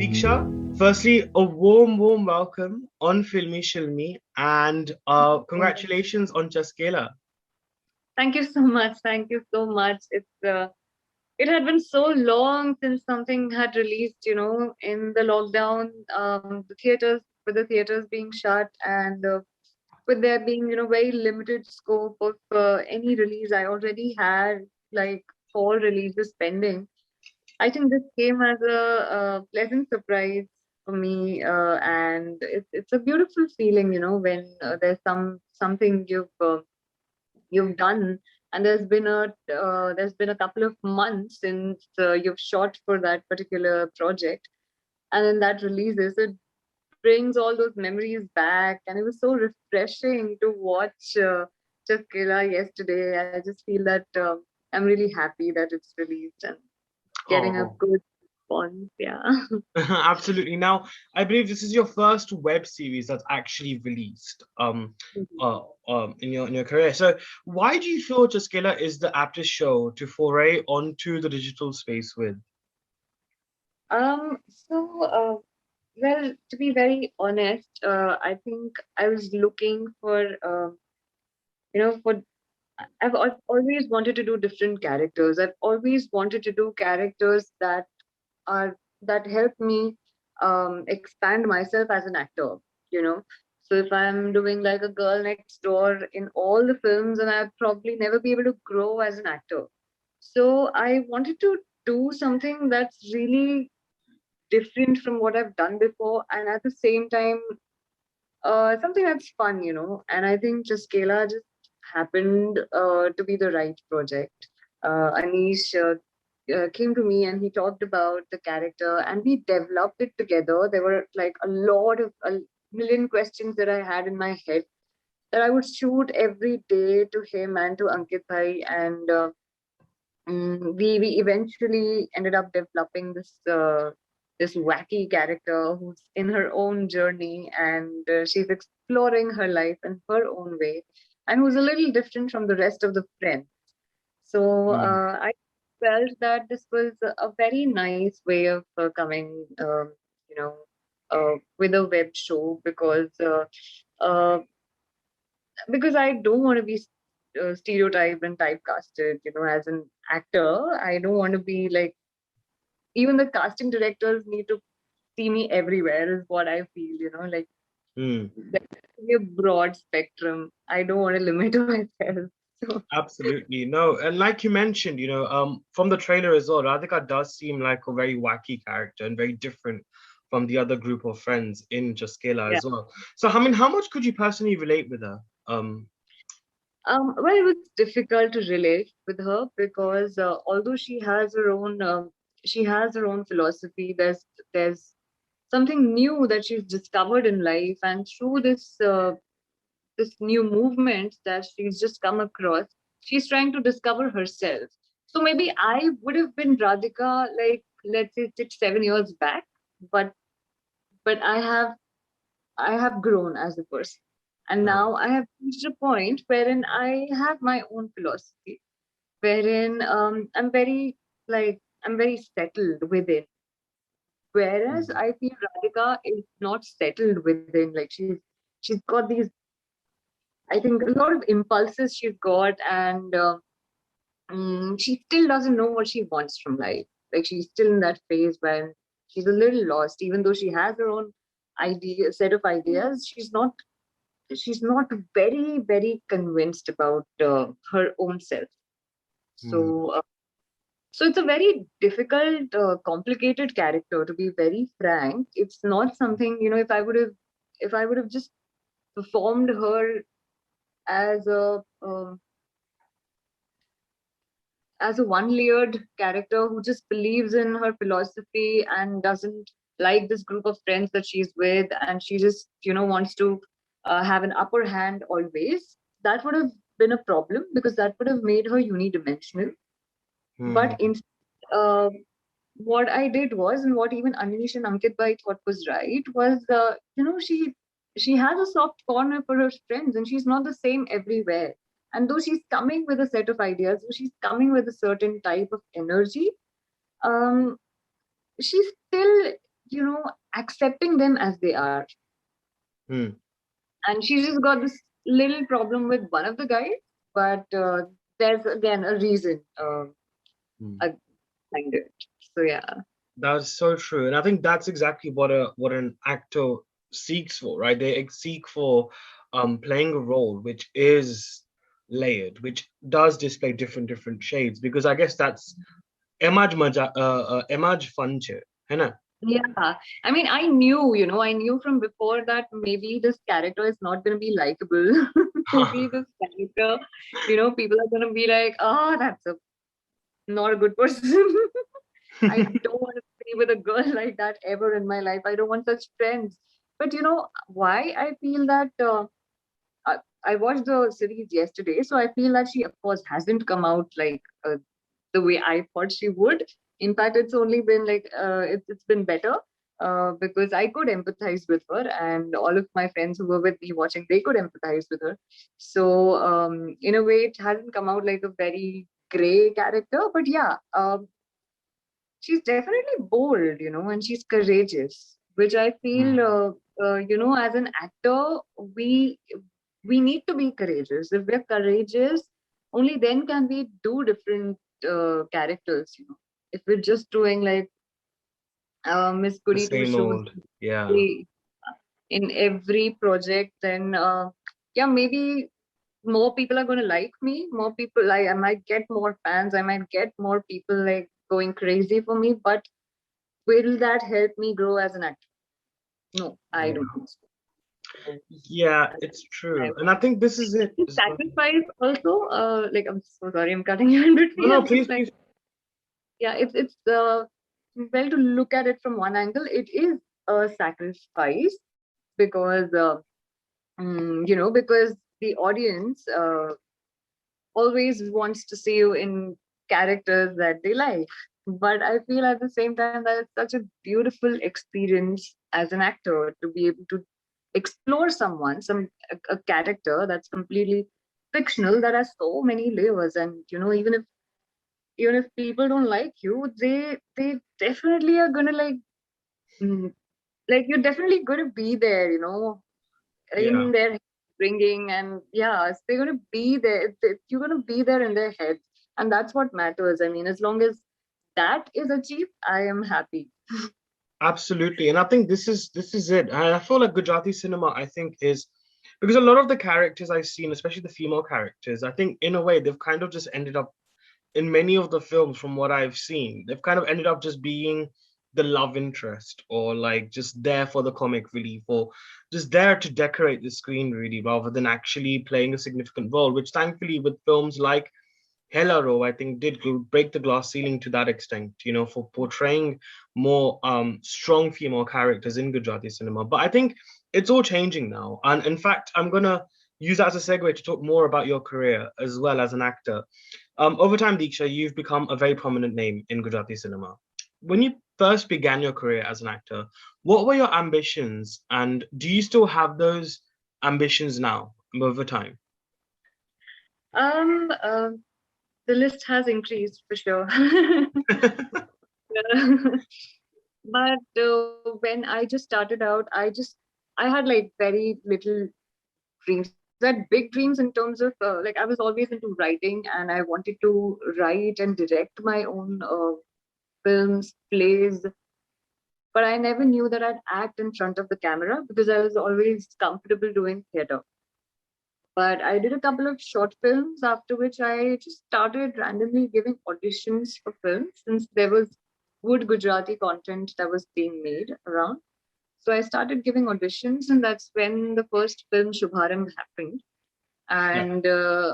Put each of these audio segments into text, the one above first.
Deeksha, firstly, a warm welcome on Filme Shilmy and congratulations on Chaskela. Thank you so much. Thank you so much. It had been so long since something had released, in the lockdown, with the theaters being shut and with there being, very limited scope of any release. I already had like 4 releases pending. I think this came as a pleasant surprise for me, and it's a beautiful feeling, when there's something you've done, and there's been a couple of months since you've shot for that particular project, and then that releases it brings all those memories back, and it was so refreshing to watch Chaskela yesterday. I just feel that I'm really happy that it's released and getting a Oh, good response. Yeah. absolutely. Now, I believe this is your first web series that's actually released in your career. So, why do you feel Chaskela is the aptest show to foray onto the digital space with? So, well, to be very honest, I think I was looking for, for I've always wanted to do different characters. I've always wanted to do characters that help me expand myself as an actor. You know, so if I'm doing like a girl next door in all the films, and I'd probably never be able to grow as an actor. So I wanted to do something that's really different from what I've done before, and at the same time, something that's fun. And I think Jaskela just happened to be the right project. Anish came to me and he talked about the character, and we developed it together. There were like a million questions that I had in my head that I would shoot every day to him and to Ankit Bhai, and we eventually ended up developing this wacky character who's in her own journey, and she's exploring her life in her own way, and who's a little different from the rest of the friends. So I felt that this was a very nice way of coming, you know, with a web show, uh, because I don't want to be stereotyped and typecasted, as an actor. I don't want to be like, even the casting directors need to see me everywhere, is what I feel, like Hmm. there should be a broad spectrum. I don't want to limit myself. So, Absolutely. No, and like you mentioned, from the trailer as well, Radhika does seem like a very wacky character and very different from the other group of friends in Jaskela yeah. as well. So, I mean, how much could you personally relate with her? Well, it was difficult to relate with her because although she has her own philosophy. There's something new that she's discovered in life, and through this new movement that she's just come across, she's trying to discover herself. So maybe I would have been Radhika, like, let's say 6 7 years back, but but I have grown as a person, and Uh, now I have reached a point wherein I have my own philosophy, wherein I'm very settled within. Whereas mm, I feel Radhika is not settled within. Like she's got these, I think, a lot of impulses she's got, and she still doesn't know what she wants from life. Like she's still in that phase when she's a little lost, even though she has her own set of ideas. She's not very convinced about her own self. mm. So uh, so it's a very difficult, complicated character, to be very frank. It's not something, if I would have just performed her as a one-layered character who just believes in her philosophy and doesn't like this group of friends that she's with, and she just wants to have an upper hand always. That would have been a problem because that would have made her unidimensional. But Mm. in uh, what I did was, and what even Anish and Ankit Bhai thought was right, was she has a soft corner for her friends, and she's not the same everywhere. And though she's coming with a set of ideas, though she's coming with a certain type of energy, um, she's still, accepting them as they are. Hmm. And she just got this little problem with one of the guys, but there's again a reason Hmm. behind it. So yeah. That's so true, and I think that's exactly what an actor seeks for, right? They seek for playing a role which is layered, which does display different shades, because I guess that's Emaj maja Emaj fun che, है ना? Yeah, I mean, I knew from before that maybe this character is not going to be likable. Maybe this character, people are going to be like, oh, that's a not a good person. I don't want to be with a girl like that ever in my life. I don't want such friends. But why I feel that I, I watched the series yesterday, so I feel that she, of course, hasn't come out like the way I thought she would. In fact, it's only been like it's been better because I could empathize with her, and all of my friends who were with me watching, they could empathize with her. So in a way, it hasn't come out like a very gray character, but yeah, she's definitely bold, and she's courageous, which I feel, Hmm. as an actor, we we need to be courageous. If we're courageous, only then can we do different characters. If we're just doing like Miss The Goody Two same Shoes old, yeah, in every project, then yeah, maybe more people are going to like me. More people, I might get more fans. I might get more people like going crazy for me. But will that help me grow as an actor? No, I yeah, don't think so. So, yeah. that's It's my true, and I think this is it. sacrifice also. Like I'm so sorry, I'm cutting you in No, between. no, I'm just please, like, please. yeah, it's well, to look at it from one angle, it is a sacrifice because because the audience always wants to see you in characters that they like. But I feel at the same time that it's such a beautiful experience as an actor to be able to explore a character that's completely fictional that has so many layers. And even if people don't like you, they definitely are gonna mm, like you're definitely gonna be there, Yeah, in their bringing, and yeah, so they're going to be there. You're going to be there in their heads, and that's what matters. I mean, as long as that is achieved, I am happy. absolutely, and I think this is it. And I feel like Gujarati cinema, I think, is because a lot of the characters I've seen, especially the female characters, I think in a way they've kind of just ended up in many of the films, from what I've seen, they've kind of ended up just being the love interest, or like just there for the comic relief, or just there to decorate the screen, really, rather than actually playing a significant role, which thankfully with films like Hello, I think did break the glass ceiling to that extent, for portraying more strong female characters in Gujarati cinema. But I think it's all changing now. And in fact, I'm gonna use that as a segue to talk more about your career as well as an actor. Over time, Deeksha, you've become a very prominent name in Gujarati cinema. When you first began your career as an actor, what were your ambitions, and do you still have those ambitions now over time? Um, uh, the list has increased for sure. But when I just started out, I had like very little dreams. I had big dreams in terms of like I was always into writing, and I wanted to write and direct my own films, plays, but I never knew that I'd act in front of the camera because I was always comfortable doing theater. But I did a couple of short films, after which I just started randomly giving auditions for films since there was good Gujarati content that was being made around. So I started giving auditions, and that's when the first film Shubharam happened. Yeah. And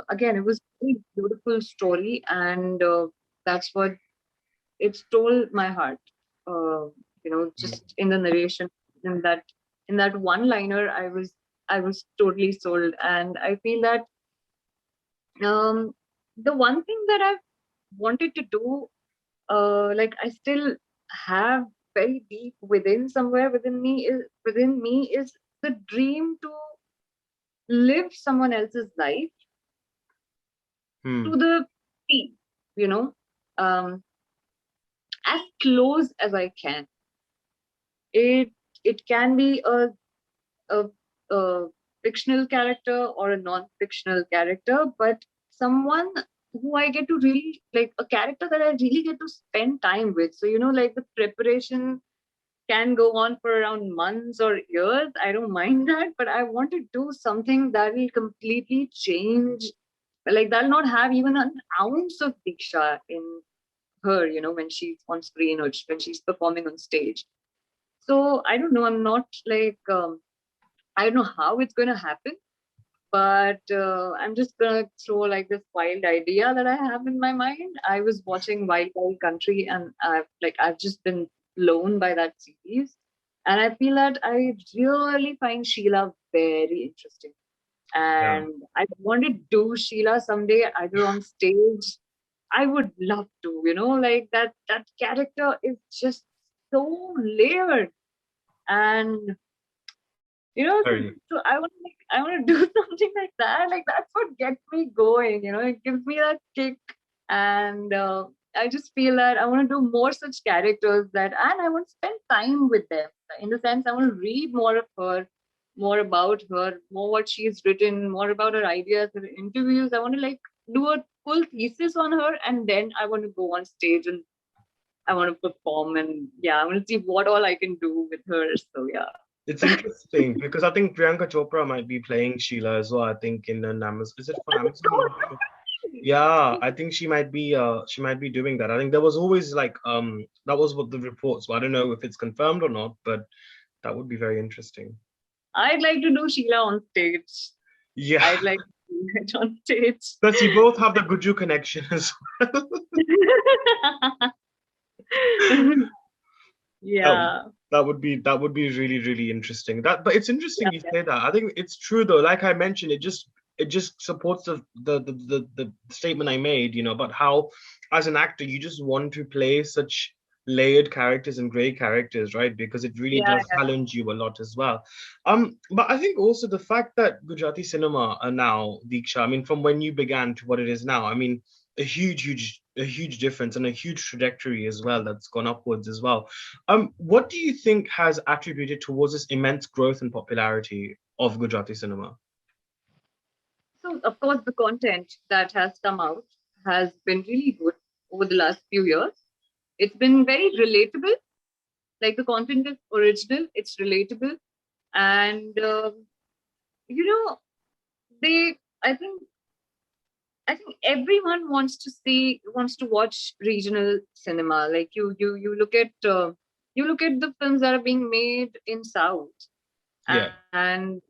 again, it was a very beautiful story, and that's what it stole my heart. Uh, just in the narration, in that in that one liner, I was totally sold, and I feel that um, the one thing that I've wanted to do, like I still have very deep within somewhere within me is the dream to live someone else's life Hmm. to the T, you know, um, as close as I can. It it can be a, a fictional character or a non-fictional character, but someone who I get to really like, a character that I really get to spend time with. So, like the preparation can go on for around months or years. I don't mind that, but I want to do something that will completely change. Like, that'll not have even an ounce of Deeksha in her, when she's on screen or when she's performing on stage. So I don't know. I'm not like, I don't know how it's going to happen, but I'm just going to throw like this wild idea that I have in my mind. I was watching Wild Wild Country, and I've just been blown by that series. And I feel that I really find Sheila very interesting. Yeah, And I want to do Sheila someday, either on stage. I would love to, like that character is just so layered. And very. so I want to do something like that. Like, that's what gets me going. It gives me that kick, and I just feel that I want to do more such characters, and I want to spend time with them. In the sense, I want to read more of her, more about her, more what she's written, more about her ideas, her interviews. I want to like do a full thesis on her, and then I want to go on stage and I want to perform, and yeah, I want to see what all I can do with her. So yeah. It's interesting because I think Priyanka Chopra might be playing Sheila as well. I think in an Amazon, is it for Amazon? I'm not sure. Yeah, I think she might be doing that. I think there was always like that was what the reports were. I don't know if it's confirmed or not, but that would be very interesting. I'd like to do Sheila on stage. Yeah, I'd like to do it on stage. plus you both have the Guju connection as well. Yeah. That would be really really interesting. But it's interesting Yeah, you yeah. say that. I think it's true though. Like I mentioned, it just supports the statement I made, about how as an actor you just want to play such layered characters and great characters, right? Because it really Yeah, does challenge you a lot as well. But I think also the fact that Gujarati cinema are now, Deeksha, I mean, from when you began to what it is now, I mean, a huge difference and a huge trajectory as well that's gone upwards as well. What do you think has attributed towards this immense growth and popularity of Gujarati cinema? so of course the content that has come out has been really good over the last few years. It's been very relatable. Like, the content is original, it's relatable, and you know they. I think everyone wants to watch regional cinema. Like, you look at the films that are being made in South, Yeah, and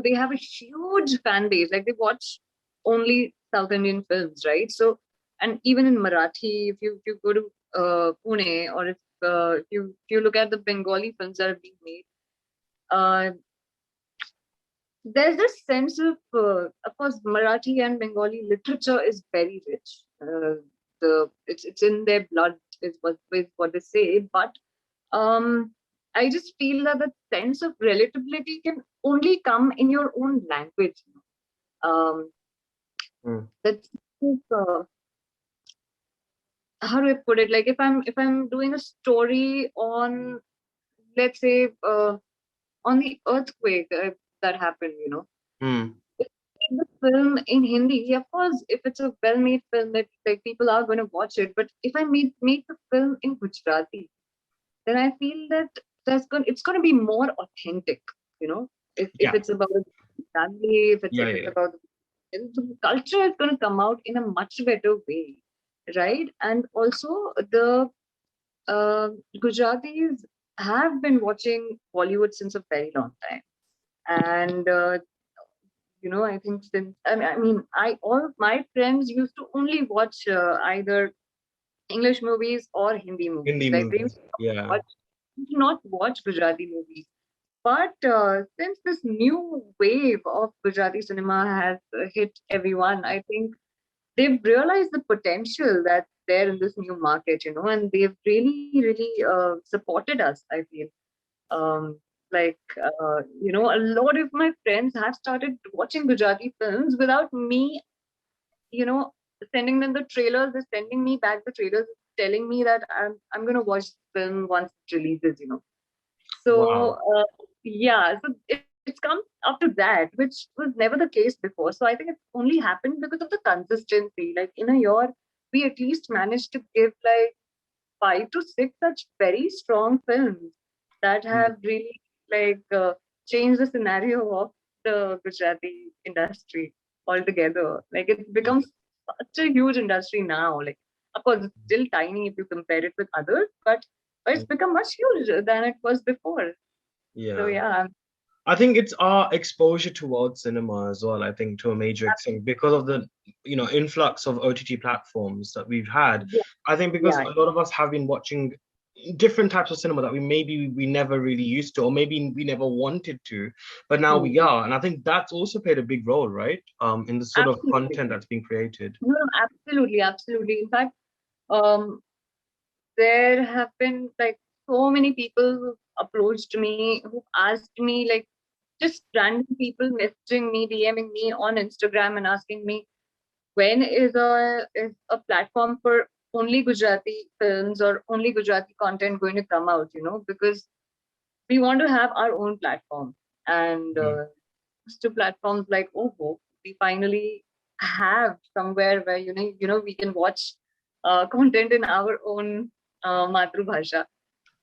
they have a huge fan base. Like, they watch only South Indian films, right? So, and even in Marathi, if you go to Pune, or if you look at the Bengali films that are being made, uh, there's this sense of course, Marathi and Bengali literature is very rich. It's in their blood, is what they say. But I just feel that the sense of relatability can only come in your own language. Um, mm, that's uh, how do I put it? Like, if I'm doing a story on, let's say, on the earthquake that happened, mm, the film in Hindi, of course, if it's a well-made film, that like people are going to watch it. But if I make the film in Gujarati, then I feel that it's going to be more authentic. You know, if yeah, it's about a family, yeah, if yeah, it's yeah. about the culture, is going to come out in a much better way, right? And also Gujaratis have been watching Bollywood since a very long time, and I think since I all of my friends used to only watch either English movies or Hindi movies. Hindi Like, they used movies. Yeah, not watch Gujarati movies. But since this new wave of Gujarati cinema has hit everyone, I think they've realized the potential that's there in this new market, and they've really, really supported us, I feel. Um, a lot of my friends have started watching Gujarati films without me, you know, sending them the trailers. They're sending me back the trailers, telling me that I'm gonna watch the film once it releases. So Wow. yeah, so it's come after that, which was never the case before. So I think it's only happened because of the consistency. Like in a year, we at least managed to give like 5 to 6 such very strong films that Mm, have really like changed the scenario of the Gujarati industry altogether. Like it's become yeah. such a huge industry now. Like of course it's still tiny if you compare it with others, but it's Mm, become much huger than it was before. So yeah. yeah, I think it's our exposure towards cinema as well, I think, to a major extent because of the, influx of OTT platforms that we've had. yeah, I think because yeah, a lot of us have been watching different types of cinema that we never really used to, or maybe we never wanted to, but now we mm, are. And I think that's also played a big role, right? In the sort of absolutely. content that's being created. No, no, absolutely, absolutely. In fact, um, there have been like so many people who approached me, who asked me, like just random people messaging me, DMing me on Instagram and asking me when is a platform for only Gujarati films or only Gujarati content going to come out, because we want to have our own platform. And Mm. to platforms like OHO, we finally have somewhere where we can watch content in our own Matrubhasha.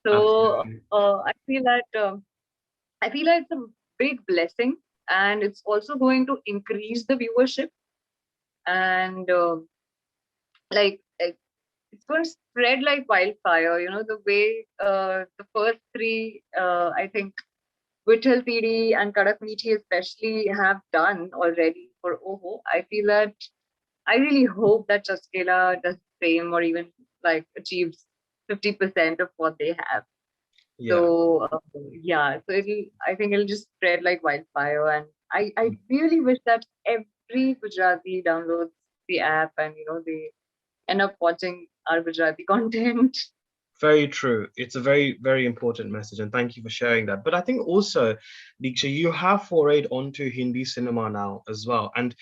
So Absolutely. I feel like it's a big blessing, and it's also going to increase the viewership, and like it's going to spread like wildfire. The way the first three, I think Vittal PD and Kadak Meethi especially have done already for OHO. I feel that I really hope that Chaskela does the same or even like achieves 50% of what they have. Yeah. So yeah, so I think it'll just spread like wildfire, and I really wish that every Gujarati downloads the app and they end up watching our Gujarati content. Very true. It's a very, very important message, and thank you for sharing that. But I think also, Deeksha, you have forayed onto Hindi cinema now as well. And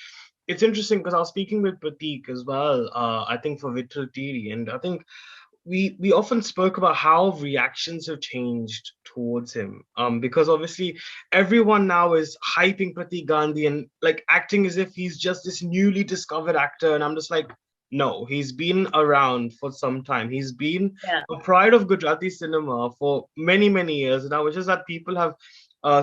it's interesting because I was speaking with Pratik as well, I think for Vittal Tiri, and I think we often spoke about how reactions have changed towards him. Because obviously everyone now is hyping Pratik Gandhi and like acting as if he's just this newly discovered actor. And I'm just like, no, he's been around for some time. He's been Yeah. a pride of Gujarati cinema for many, many years now. It's just that people have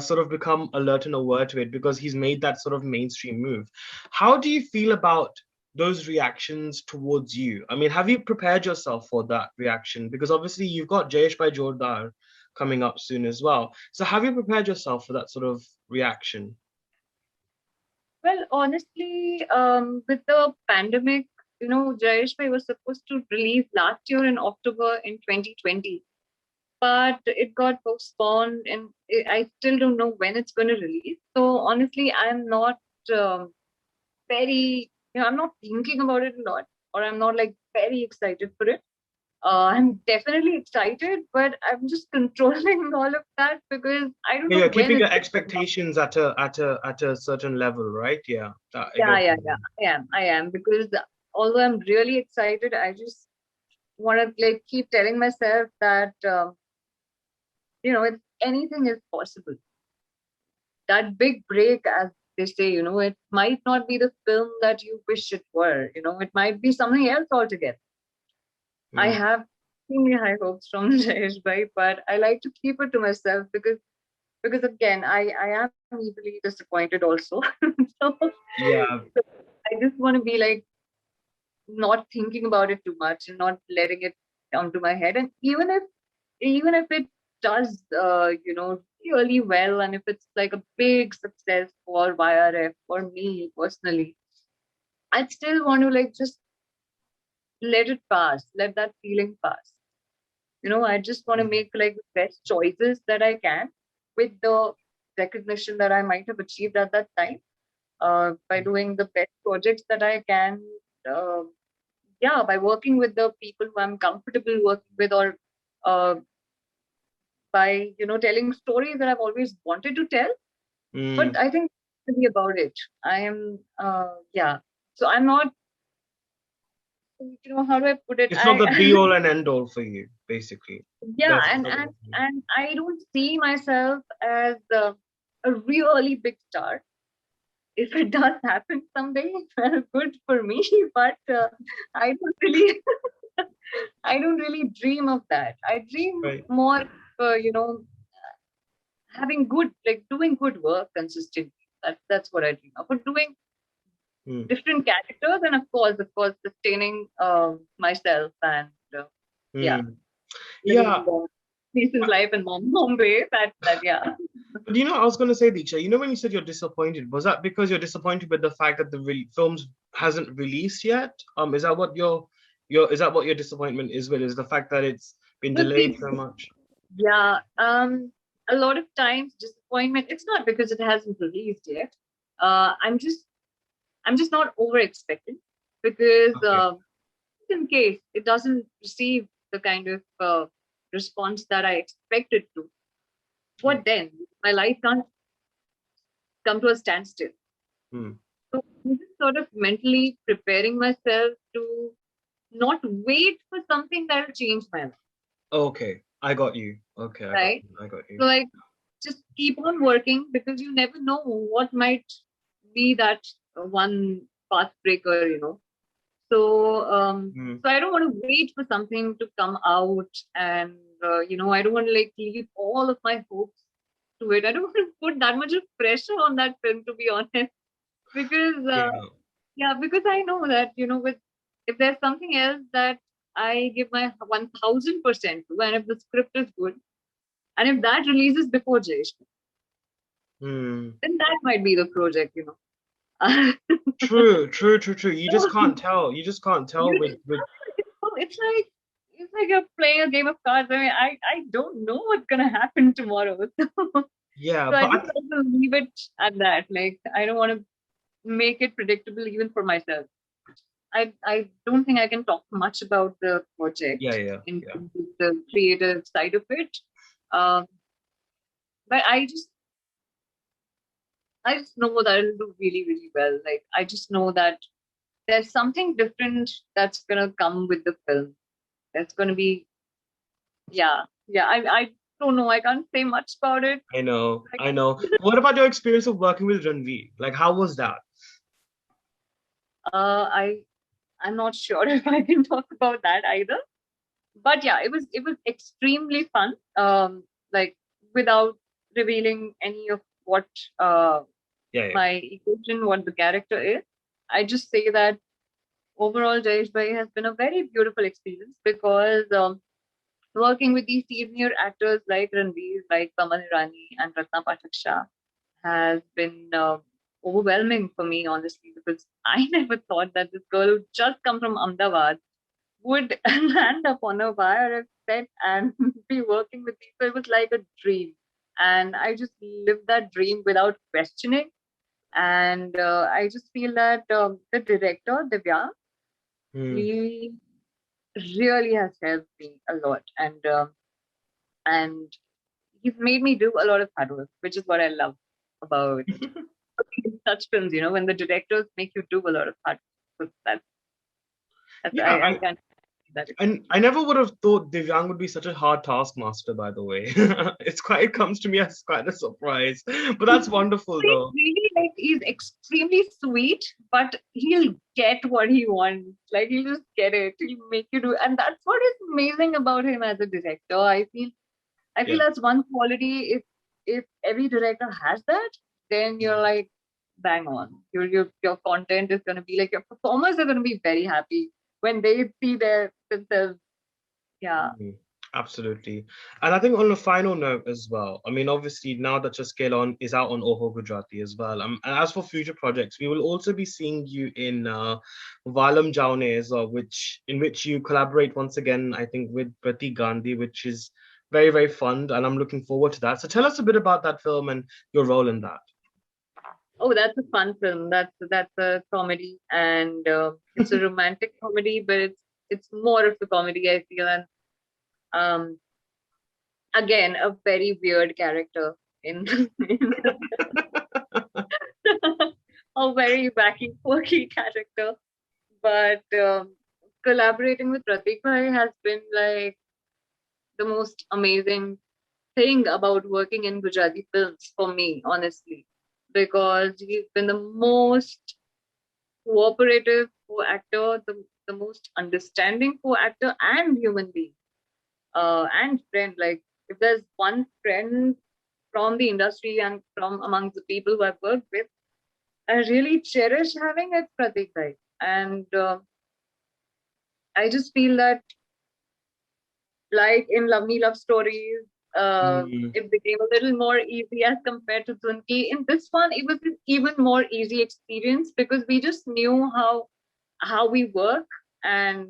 sort of become alert and aware to it because he's made that sort of mainstream move. How do you feel about those reactions towards you? I mean, have you prepared yourself for that reaction? Because obviously you've got Jayeshbhai Jordaar coming up soon as well. So have you prepared yourself for that sort of reaction? Well, honestly, with the pandemic, Jayeshbhai was supposed to release last year in October in 2020, but it got postponed, and I still don't know when it's going to release. So honestly, I'm not um, I'm not thinking about it a lot, or I'm not like very excited for it. I'm definitely excited, but I'm just controlling all of that because I don't Yeah, know you're when keeping it's your going to come out. expectations at a certain level, right? Yeah, I get Yeah, what yeah, you yeah. mean. I am because although I'm really excited, I just want to like keep telling myself that anything is possible. That big break, as they say, it might not be the film that you wish it were. It might be something else altogether. I Mm. have extremely high hopes from Jayesh Bhai, but I like to keep it to myself because again, I am easily disappointed also. so, Yeah. so I just want to be like not thinking about it too much and not letting it come to my head. And even if it does really well, and if it's like a big success for YRF or me personally, I'd still want to like just let it pass, let that feeling pass. I just want to Mm. make like the best choices that I can with the recognition that I might have achieved at that time, by doing the best projects that I can. Uh, yeah, by working with the people who I'm comfortable working with, or uh, by telling stories that I've always wanted to tell. But Mm. I think really about it. I am yeah. So I'm not how do I put it? It's not the be all and end all for you, basically. Yeah, That's and and and I don't see myself as a really big star. If it does happen someday, well, good for me. But I don't really, I don't really dream of that. I dream right. more, having good, like doing good work consistently. That's what I dream of. But doing Hmm. different characters, and of course, sustaining myself and yeah, Hmm. living Yeah. the pieces life in Bombay. That yeah. But I was going to say, Deeksha, when you said you're disappointed, was that because you're disappointed with the fact that the films hasn't released yet? Is that what is that what your disappointment is with? Is the fact that it's been But delayed see, so much? yeah, a lot of times disappointment. It's not because it hasn't released yet. I'm just not over expecting because Okay. in case it doesn't receive the kind of response that I expected to, Hmm. what then? My life can't come to a standstill. Hmm. So I'm just sort of mentally preparing myself to not wait for something that will change my life, Okay. I got you. Okay, I got right? you. I got you. So like just keep on working because you never know what might be that one path breaker. So Hmm. so I don't want to wait for something to come out, and I don't want to like leave all of my hopes to it. I don't want to put that much of pressure on that film, to be honest, because Yeah. yeah, because I know that with if there's something else that I give my 1000% to, and if the script is good, and if that releases before Jayesh, Hmm. then that might be the project. So True, true, true, true. You just can't tell. You just can't tell you with it's like you're playing a game of cards. I mean, I don't know what's gonna happen tomorrow. yeah, So I but just want to leave it at that. Like I don't want to make it predictable even for myself. I don't think I can talk much about the yeah, project yeah, in yeah. terms of the creative side of it. Um, but I just know that it'll do really, really well. Like I just know that there's something different that's gonna come with the film. That's gonna be yeah. I don't know. I can't say much about it. I know, Like, I know. What about your experience of working with Ranveer? Like, how was that? I'm not sure if I can talk about that either. But yeah, it was extremely fun. Like without revealing any of what uh Yeah, yeah. my equation, what the character is, I just say that overall Jayeshbhai has been a very beautiful experience because working with these senior actors like Ranveer, like Kamal Irani and Ratna Pathak Shah has been overwhelming for me, honestly, because I never thought that this girl who just come from Ahmedabad would land up on a wire set and be working with people. It was like a dream. And I just lived that dream without questioning. And I just feel that the director, Divya, Hmm. he really has helped me a lot. And he's made me do a lot of hard work, which is what I love about such films, when the directors make you do a lot of hard work. So that's Yeah, I can't that. and I never would have thought Divyang would be such a hard taskmaster, by the way. It comes to me as quite a surprise. But that's wonderful He's though. really like he's extremely sweet, but he'll get what he wants. Like he'll just get it. He'll make you do, and that's what is amazing about him as a director. I feel Yeah. that's one quality. If every director has that, then you're like bang on. Your content is gonna be like your performers are gonna be very happy when they see themselves. Yeah. Mm, absolutely. And I think on a final note as well, I mean, obviously now that Chaskela is out on OHO Gujarati as well. And as for future projects, we will also be seeing you in Valam Jaune as well, in which you collaborate once again, I think, with Pratik Gandhi, which is very, very fun. And I'm looking forward to that. So tell us a bit about that film and your role in that. Oh, that's a fun film. That's a comedy, and it's a romantic comedy, but it's more of a comedy, I feel. And um, again, a very weird character in, in a very wacky, quirky character. But collaborating with Pratik Bhai has been like the most amazing thing about working in Gujarati films for me, honestly, because he's been the most cooperative co-actor, the most understanding co-actor and human being, and friend. Like, if there's one friend from the industry and from amongst the people who I've worked with, I really cherish having it, Pratik Bhai. And I just feel that, like in Love Me Love Stories, Mm, it became a little more easy as compared to Dunki. In this one, it was an even more easy experience because we just knew how we work, and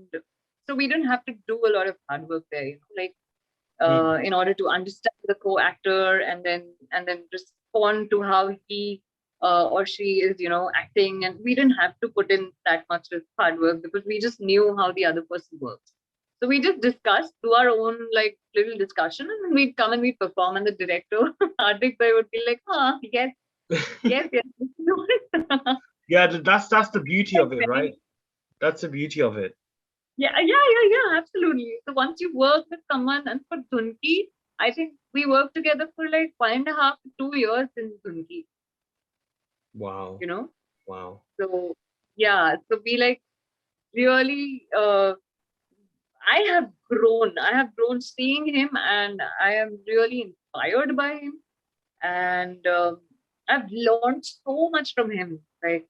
so we didn't have to do a lot of hard work there. Like, mm, in order to understand the co-actor and then respond to how he or she is, acting, and we didn't have to put in that much of hard work because we just knew how the other person works. So we just discussed, do our own like little discussion, and then we'd come and we'd perform, and the director Hardik Bhai would be like, yes, yes, mm. yes. Yeah, that's the beauty Like of it, very, right? That's the beauty of it. yeah, absolutely. So once you work with someone, and for Dunki, I think we worked together for like 1.5 to 2 years in Dunki, Wow, you know? wow. So yeah, so we like really, I have grown seeing him, and I am really inspired by him. And I've learned so much from him. Like,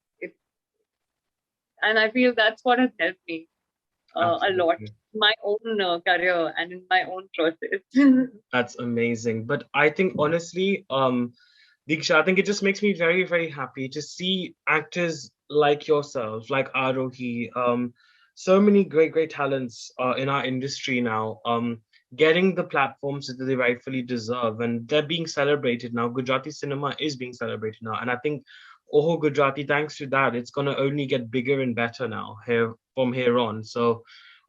and I feel that's what has helped me a lot, Absolutely. in my own career and in my own process. That's amazing. But I think honestly, Deeksha, I think it just makes me very, very happy to see actors like yourselves, like Arohi, so many great, great talents in our industry now, getting the platforms that they rightfully deserve, and they're being celebrated now. Gujarati cinema is being celebrated now, and I think OHO Gujarati, thanks to that, it's gonna only get bigger and better now here from here on. So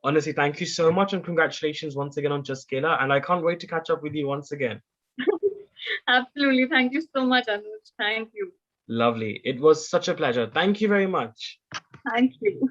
honestly, thank you so much, and congratulations once again on Chaskela, and I can't wait to catch up with you once again. Absolutely. Thank you so much, Anuj. Thank you. Lovely. It was such a pleasure. Thank you very much. Thank you.